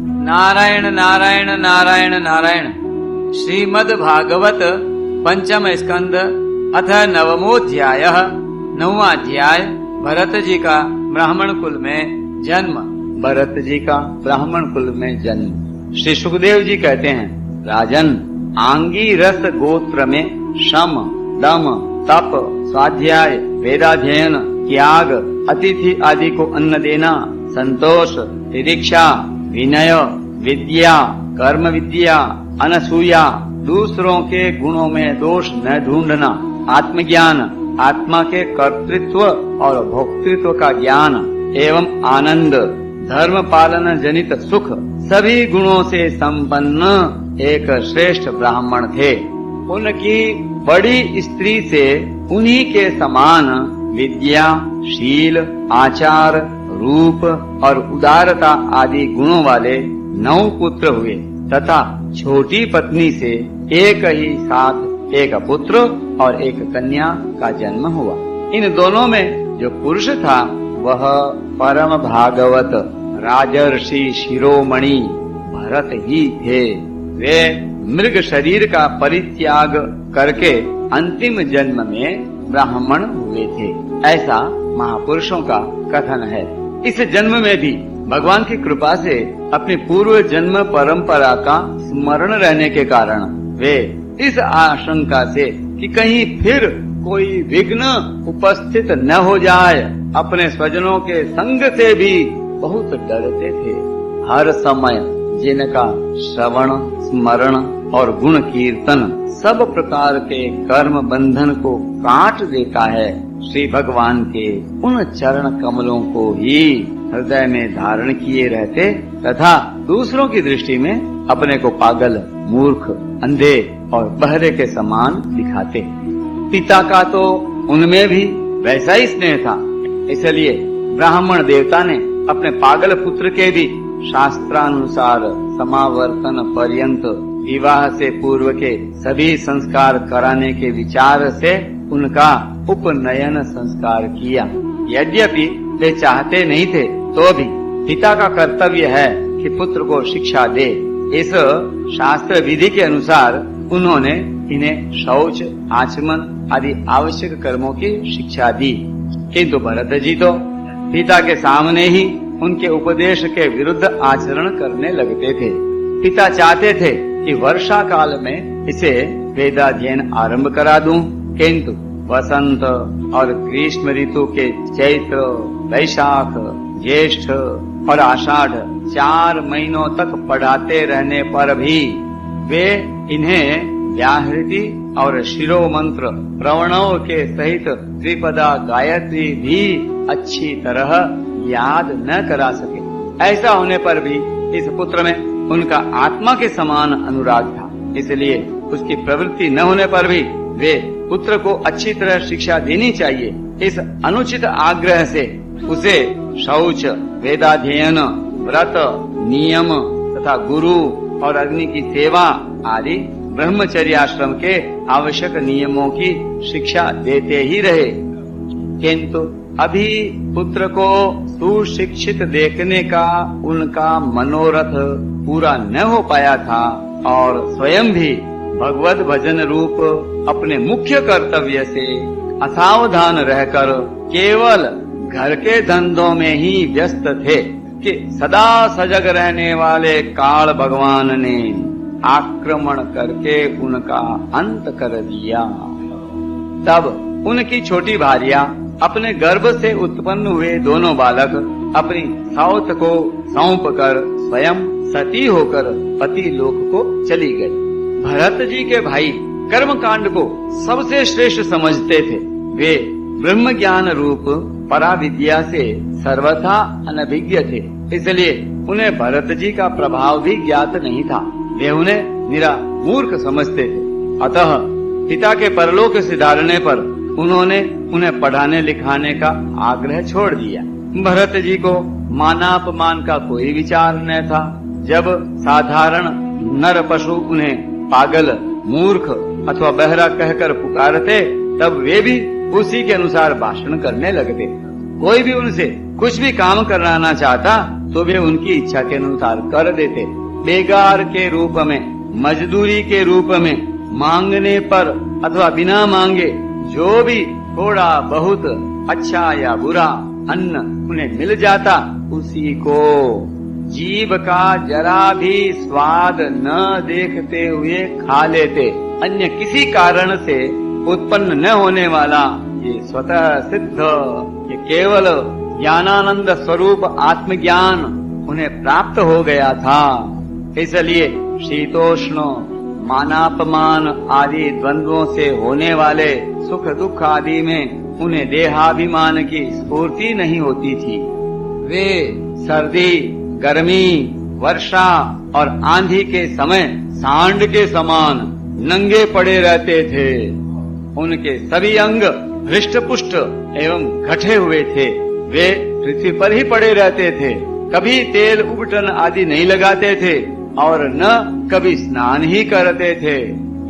नारायण नारायण नारायण नारायण। श्रीमद् भागवत पंचम स्कंद अथ नवमोध्याय। नौवां अध्याय भरत जी का ब्राह्मण कुल में जन्म। भरत जी का ब्राह्मण कुल में जन्म। श्री सुखदेव जी कहते हैं, राजन, आंगी रस गोत्र में शम, दम, तप, स्वाध्याय, वेदाध्ययन, त्याग, अतिथि आदि को अन्न देना, संतोष, तितिक्षा, विनय, विद्या, कर्म विद्या, अनसूया, दूसरों के गुणों में दोष न ढूंढना, आत्मज्ञान, आत्मा के कर्तृत्व और भोक्तृत्व का ज्ञान एवं आनंद, धर्म पालन जनित सुख, सभी गुणों से संपन्न एक श्रेष्ठ ब्राह्मण थे। उनकी बड़ी स्त्री से उन्हीं के समान विद्या, शील, आचार, रूप और उदारता आदि गुणों वाले 9 पुत्र हुए तथा छोटी पत्नी से एक ही साथ एक पुत्र और एक कन्या का जन्म हुआ। इन दोनों में जो पुरुष था वह परम भागवत राजर्षि शिरोमणि भरत ही थे। वे मृग शरीर का परित्याग करके अंतिम जन्म में ब्राह्मण हुए थे, ऐसा महापुरुषों का कथन है। इस जन्म में भी भगवान की कृपा से अपनी पूर्व जन्म परंपरा का स्मरण रहने के कारण वे इस आशंका से कि कहीं फिर कोई विघ्न उपस्थित न हो जाए, अपने स्वजनों के संग से भी बहुत डरते थे। हर समय जिनका श्रवण, स्मरण और गुण कीर्तन सब प्रकार के कर्म बंधन को काट देता है, श्री भगवान के उन चरण कमलों को ही हृदय में धारण किए रहते तथा दूसरों की दृष्टि में अपने को पागल, मूर्ख, अंधे और बहरे के समान दिखाते। पिता का तो उनमें भी वैसा ही स्नेह था, इसलिए ब्राह्मण देवता ने अपने पागल पुत्र के भी शास्त्रानुसार समावर्तन पर्यंत विवाह से पूर्व के सभी संस्कार कराने के विचार से उनका उपनयन संस्कार किया। यद्यपि वे चाहते नहीं थे तो भी पिता का कर्तव्य है कि पुत्र को शिक्षा दे। इस शास्त्र विधि के अनुसार उन्होंने इन्हें शौच, आचमन आदि आवश्यक कर्मों की शिक्षा दी। किंतु भरत जी तो पिता के सामने ही उनके उपदेश के विरुद्ध आचरण करने लगते थे। पिता चाहते थे कि वर्षा काल में इसे वेदाध्ययन आरंभ करा दूं, किंतु वसंत और ग्रीष्म ऋतु के चैत्र, वैशाख, ज्येष्ठ और आषाढ़ 4 महीनों तक पढ़ाते रहने पर भी वे इन्हें व्याहृति और शिरो मंत्र प्रवणों के सहित त्रिपदा गायत्री भी अच्छी तरह याद न करा सके। ऐसा होने पर भी इस पुत्र में उनका आत्मा के समान अनुराग था, इसलिए उसकी प्रवृत्ति न होने पर भी वे पुत्र को अच्छी तरह शिक्षा देनी चाहिए। इस अनुचित आग्रह से उसे शौच, वेदाध्ययन, व्रत, नियम तथा गुरु और अग्नि की सेवा आदि ब्रह्मचर्य आश्रम के आवश्यक नियमों की शिक्षा देते ही रहे। किंतु अभी पुत्र को सुशिक्षित देखने का उनका मनोरथ पूरा न हो पाया था और स्वयं भी भगवत भजन रूप अपने मुख्य कर्तव्य से असावधान रहकर केवल घर के धंधों में ही व्यस्त थे कि सदा सजग रहने वाले काल भगवान ने आक्रमण करके उनका अंत कर दिया। तब उनकी छोटी भार्या अपने गर्भ से उत्पन्न हुए दोनों बालक अपनी साउथ को सौंप कर स्वयं सती होकर पति लोक को चली गई। भरत जी के भाई कर्म कांड को सबसे श्रेष्ठ समझते थे। वे ब्रह्म ज्ञान रूप पराविद्या से सर्वथा अनभिज्ञ थे, इसलिए उन्हें भरत जी का प्रभाव भी ज्ञात नहीं था। वे उन्हें निरा मूर्ख समझते थे। अतः पिता के परलोक सिधारने पर उन्होंने उन्हें पढ़ाने लिखाने का आग्रह छोड़ दिया। भरत जी को मानापमान का कोई विचार न था। जब साधारण नर पशु उन्हें पागल, मूर्ख अथवा बहरा कहकर पुकारते, तब वे भी उसी के अनुसार भाषण करने लगते। कोई भी उनसे कुछ भी काम कराना चाहता तो वे उनकी इच्छा के अनुसार कर देते। बेगार के रूप में, मजदूरी के रूप में, मांगने पर अथवा बिना मांगे जो भी थोड़ा बहुत अच्छा या बुरा अन्न उन्हें मिल जाता, उसी को जीभ का जरा भी स्वाद न देखते हुए खा लेते। अन्य किसी कारण से उत्पन्न न होने वाला ये स्वतः सिद्ध, ये केवल ज्ञानानंद स्वरूप आत्मज्ञान उन्हें प्राप्त हो गया था। इसलिए शीतोष्ण, मानापमान आदि द्वंद्वों से होने वाले सुख दुख आदि में उन्हें देहाभिमान की स्फूर्ति नहीं होती थी। वे सर्दी, गर्मी, वर्षा और आंधी के समय सांड के समान नंगे पड़े रहते थे। उनके सभी अंग हृष्ट पुष्ट एवं घटे हुए थे। वे पृथ्वी पर ही पड़े रहते थे, कभी तेल उबटन आदि नहीं लगाते थे और न कभी स्नान ही करते थे।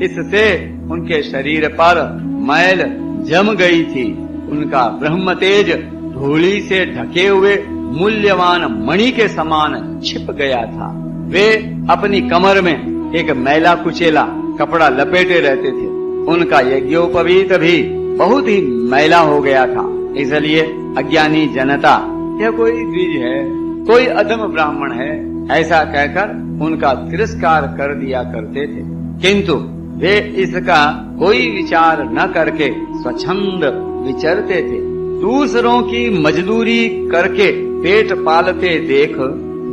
इससे उनके शरीर पर मैल जम गई थी। उनका ब्रह्म तेज धूली से ढके हुए मूल्यवान मणि के समान छिप गया था। वे अपनी कमर में एक मैला कुचेला कपड़ा लपेटे रहते थे। उनका यज्ञोपवीत भी बहुत ही मैला हो गया था। इसलिए अज्ञानी जनता यह कोई द्विज है, कोई अधम ब्राह्मण है, ऐसा कहकर उनका तिरस्कार कर दिया करते थे। किंतु वे इसका कोई विचार न करके स्वच्छंद विचरते थे। दूसरों की मजदूरी करके पेट पालते देख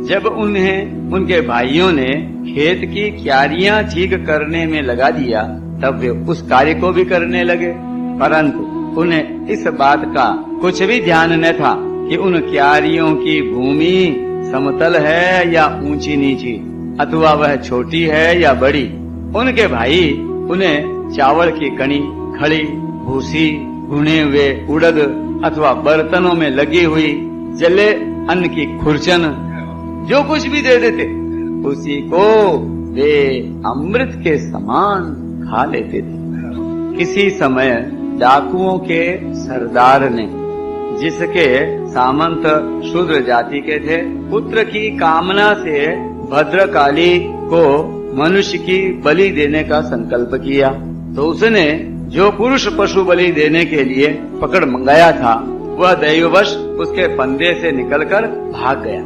जब उन्हें उनके भाइयों ने खेत की क्यारियां ठीक करने में लगा दिया, तब वे उस कार्य को भी करने लगे। परंतु उन्हें इस बात का कुछ भी ध्यान न था कि उन क्यारियों की भूमि समतल है या ऊंची नीची, अथवा वह छोटी है या बड़ी। उनके भाई उन्हें चावल की कणी, खड़ी, भूसी, भुने हुए उड़द अथवा बर्तनों में लगी हुई जले अन्न की खुरचन जो कुछ भी दे देते, उसी को वे अमृत के समान खा लेते थे। किसी समय डाकुओं के सरदार ने, जिसके सामंत शूद्र जाति के थे, पुत्र की कामना से भद्रकाली को मनुष्य की बलि देने का संकल्प किया। तो उसने जो पुरुष पशु बलि देने के लिए पकड़ मंगाया था, वह दैववश उसके फंदे से निकलकर भाग गया।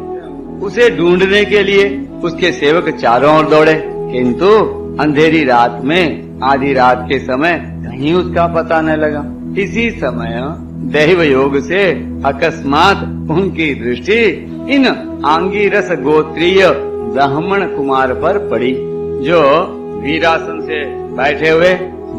उसे ढूंढने के लिए उसके सेवक चारों ओर दौड़े, किंतु अंधेरी रात में आधी रात के समय कहीं उसका पता न लगा। इसी समय दैव योग से अकस्मात उनकी दृष्टि इन आंगीरस गोत्रीय ब्राह्मण कुमार पर पड़ी, जो वीरासन से बैठे हुए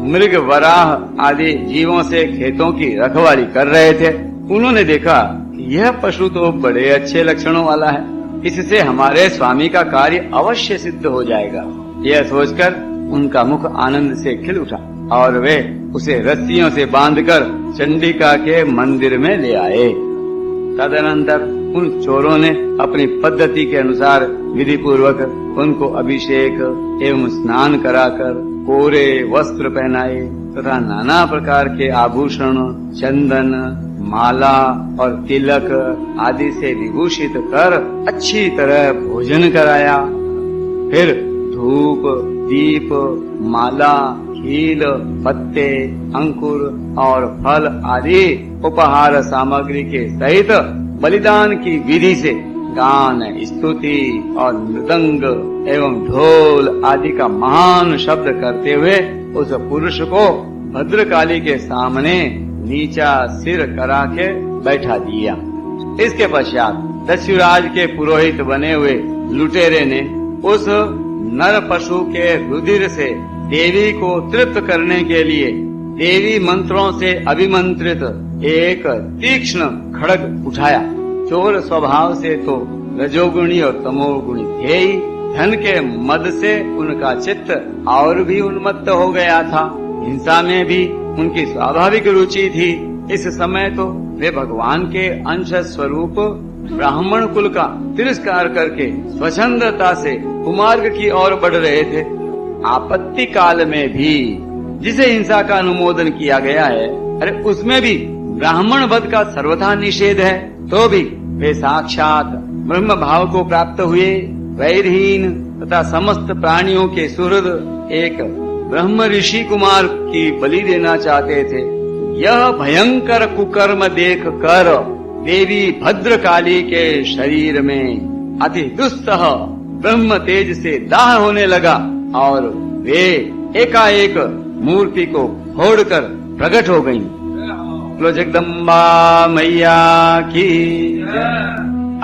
मृग, वराह आदि जीवों से खेतों की रखवाली कर रहे थे। उन्होंने देखा कि यह पशु तो बड़े अच्छे लक्षणों वाला है, इससे हमारे स्वामी का कार्य अवश्य सिद्ध हो जाएगा। यह सोचकर उनका मुख आनंद से खिल उठा और वे उसे रस्सियों से बांधकर चंडिका के मंदिर में ले आए। तदनंतर उन चोरों ने अपनी पद्धति के अनुसार विधि पूर्वक उनको अभिषेक एवं स्नान कराकर कोरे वस्त्र पहनाए तथा नाना प्रकार के आभूषण, चंदन, माला और तिलक आदि से विभूषित कर अच्छी तरह भोजन कराया। फिर धूप, दीप, माला, खील, पत्ते, अंकुर और फल आदि उपहार सामग्री के सहित बलिदान की विधि से गान, स्तुति और मृदंग एवं ढोल आदि का महान शब्द करते हुए उस पुरुष को भद्रकाली के सामने नीचा सिर करा के बैठा दिया। इसके पश्चात दस्युराज के पुरोहित बने हुए लुटेरे ने उस नर पशु के रुधिर से देवी को तृप्त करने के लिए देवी मंत्रों से अभिमंत्रित एक तीक्ष्ण खड्ग उठाया। चोर स्वभाव से तो रजोगुणी और तमोगुणी थे ही, धन के मद से उनका चित्त और भी उन्मत्त हो गया था। हिंसा में भी उनकी स्वाभाविक रुचि थी। इस समय तो वे भगवान के अंश स्वरूप ब्राह्मण कुल का तिरस्कार करके स्वच्छंदता से कुमार्ग की ओर बढ़ रहे थे। आपत्ति काल में भी जिसे हिंसा का अनुमोदन किया गया है, अरे उसमें भी ब्राह्मण वध का सर्वथा निषेध है, तो भी वे साक्षात ब्रह्म भाव को प्राप्त हुए, वैरहीन तथा समस्त प्राणियों के सुहृद एक ब्रह्म ऋषि कुमार की बलि देना चाहते थे। यह भयंकर कुकर्म देख कर देवी भद्रकाली के शरीर में अति दुस्सह ब्रह्म तेज से दाह होने लगा और वे एकाएक मूर्ति को फोड़कर प्रकट हो गईं। बोलो जगदम्बा मैया की।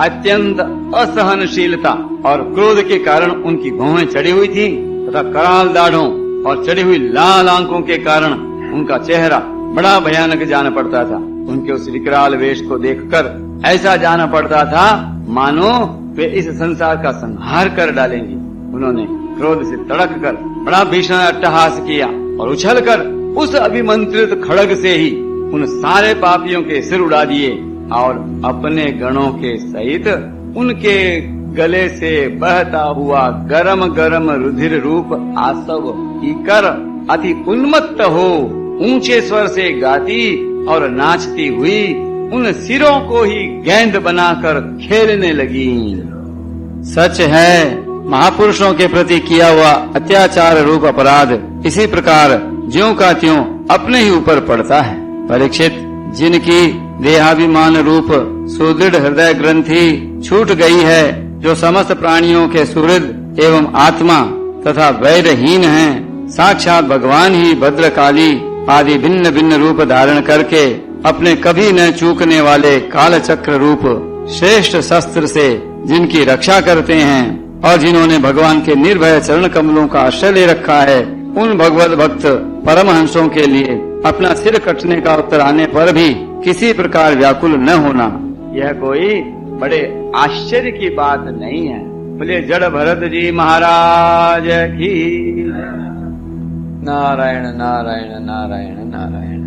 अत्यंत असहनशीलता और क्रोध के कारण उनकी भौहें चढ़ी हुई थी तथा कराल दाढ़ों और चढ़ी हुई लाल आंखों के कारण उनका चेहरा बड़ा भयानक जान पड़ता था। उनके उस विकराल वेश को देखकर ऐसा जाना पड़ता था मानो वे इस संसार का संहार कर डालेंगी। उन्होंने क्रोध से तड़क कर बड़ा भीषण अट्टहास किया और उछलकर उस अभिमंत्रित खड्ग से ही उन सारे पापियों के सिर उड़ा दिए और अपने गणों के सहित उनके गले से बहता हुआ गरम गरम रुधिर रूप आसव पीकर अति उन्मत्त हो ऊंचे स्वर से गाती और नाचती हुई उन सिरों को ही गेंद बनाकर खेलने लगी। सच है, महापुरुषों के प्रति किया हुआ अत्याचार रूप अपराध इसी प्रकार ज्यों का त्यों अपने ही ऊपर पड़ता है। परीक्षित, जिनकी देहाभिमान रूप सुदृढ़ हृदय ग्रंथि छूट गई है, जो समस्त प्राणियों के सुहृद एवं आत्मा तथा वैरहीन हैं, साक्षात भगवान ही भद्रकाली आदि भिन्न भिन्न रूप धारण करके अपने कभी न चूकने वाले काल चक्र रूप श्रेष्ठ शस्त्र से जिनकी रक्षा करते हैं और जिन्होंने भगवान के निर्भय चरण कमलों का आश्रय ले रखा है, उन भगवत भक्त परमहंसों के लिए अपना सिर कटने का उत्तर आने पर भी किसी प्रकार व्याकुल न होना, यह कोई बड़े आश्चर्य की बात नहीं है। बोले जड़ भरत जी महाराज की। नारायण नारायण नारायण नारायण।